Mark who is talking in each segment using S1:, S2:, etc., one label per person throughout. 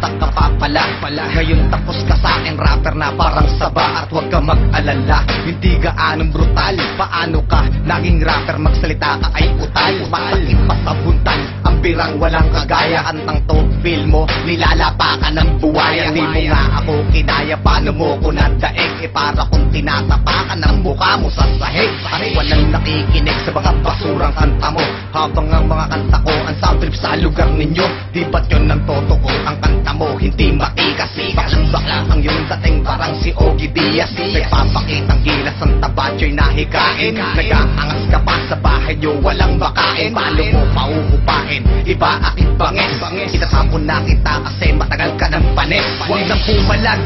S1: bata ka pa pala. Ngayon tapos ka sa akin, rapper na parang saba. At huwag ka mag-alala, hindi gaanong brutal. Paano ka naging rapper, magsalita ka ay utal. Masakit pa sa buntan, ang birang walang kagaya. Kantang to, feel mo, nilalapa ka ng buwaya. Di mo nga ako kinaya, paano mo ko nadaig? Para kung tinatapakan ng mukha mo sa sahig. At walang nakikinig sa mga basurang kanta mo, habang ang mga kanta ko ang sound trip sa lugar ninyo. Di ba't yun ang totoo? Ang kanta mo hindi makikasi. Baklang ang yung dating parang si Ogie Diaz. Nagpapakitang gilas ang tabatyo'y nahikain. Nag-aangas ka pa sa bahay nyo, walang makain. Paano mo pauupahin? Iba akit bangis. Itatapon na kita kasi matagal ka ng panis. Huwag nang pumalag,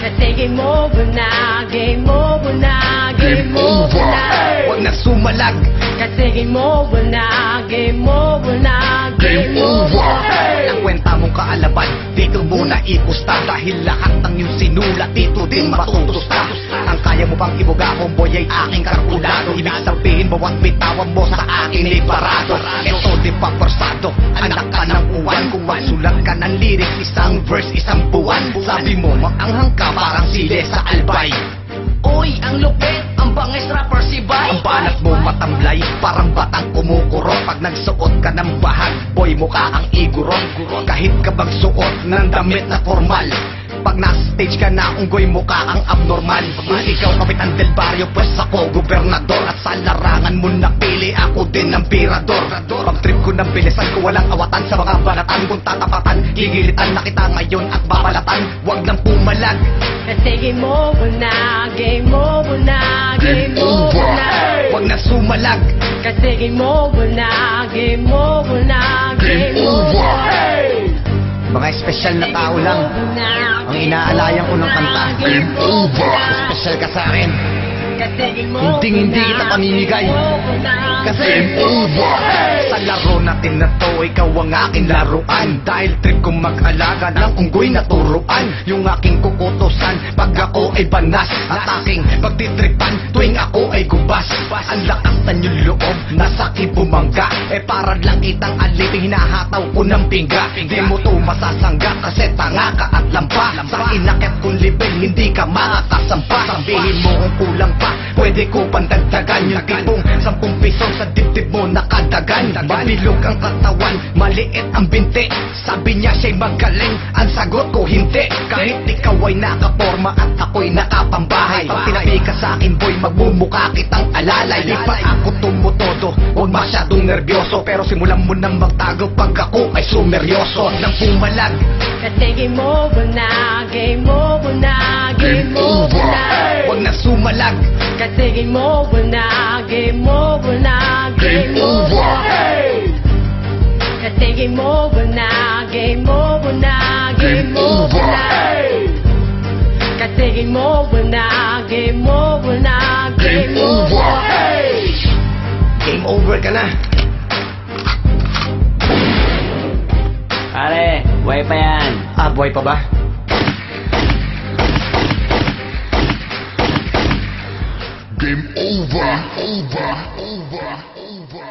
S2: kasi game over na, game over na, game over na.
S1: huwag nang sumalag,
S2: Kasi game over na, game over na, game over.
S1: ang kwenta mong kaalaban dito muna ikusta. Dahil lahat ng iyong sinulat dito din matutusta. Ang kaya mo bang ibuga, homeboy, ay aking kalkulado. Ibig sabihin bawat bitawan mo sa akin ay parado. Ito di pa persado, anak ka ng uwan. Kung magsulat ka ng lyrics, isang verse, isang buwan. Sabi mo maanghang ka parang sili sa albay.
S2: Uy, ang lupit, ang bangis rapper si Bay.
S1: Ang balat mo matamlay, parang batang kumukurot. Pag nagsuot ka ng bahag, boy, mukha ang igurong. Kahit ka magsuot ng damit na formal, pag nasa stage ka na, unggoy, mukha ang abnormal. Kung ikaw kapitan del barrio, pues ako gobernador. At sa larangan mo napili, ako din ang pirador. Pag trip ko ng bilisan ko, walang awatan sa mga balatan. Kung tatapatan, gigilitan na kita ngayon at babalatan. Huwag nang pumalag,
S2: Kasi game over na, game over na, game over na.
S1: huwag nang sumalag,
S2: Kasi game over na, game over na, game over.
S1: mga espesyal na tao lang ang inaalayan ko ng kanta. Espesyal ka sa akin, hindi kita pamimigay. Kasi sa laro natin na to, ikaw ang aking laruan. Dahil trip kong mag-alaga ng unggoy na turuan. Yung aking kukutusan pag ako ay banas, at aking pagtitripan tuwing ako ay gubas. Ang lakas ng yung loob, nasa bumangga. Para lang kitang alipin, hinahataw ko ng pingga. Di mo to masasangga kasi tanga ka at lampa. Sa inakit kong level, hindi ka makakasampa. Sabihin mo kung kulang pa, pwede ko pandagdagan. Yung tipong 10 piso sa dibdib mo nakadagan. Mabilog ang katawan, maliit ang binti. Sabi niya siya'y magaling, ang sagot ko hindi. Kahit ikaw ay nakaporma at ako'y nakapambahay. Pag tinabi ka sa akin, boy, magmumukha kitang alalay. Di pa ako tumutodo, huwag masyadong nervyoso. Pero simulan mo nang magtago pag ako ay sumeryoso. Huwag nang pumalag,
S2: Kasi game over na, game over na, game over na.
S1: huwag nang sumalag,
S2: Kasi game over na, game over na, game over. Kasi game over na, game over na, game over na. Kasi game over na, game over na, game over.
S1: game over ka na.
S3: Pare, buhay pa yan.
S1: Buhay pa ba?
S4: Game over, over, over, over.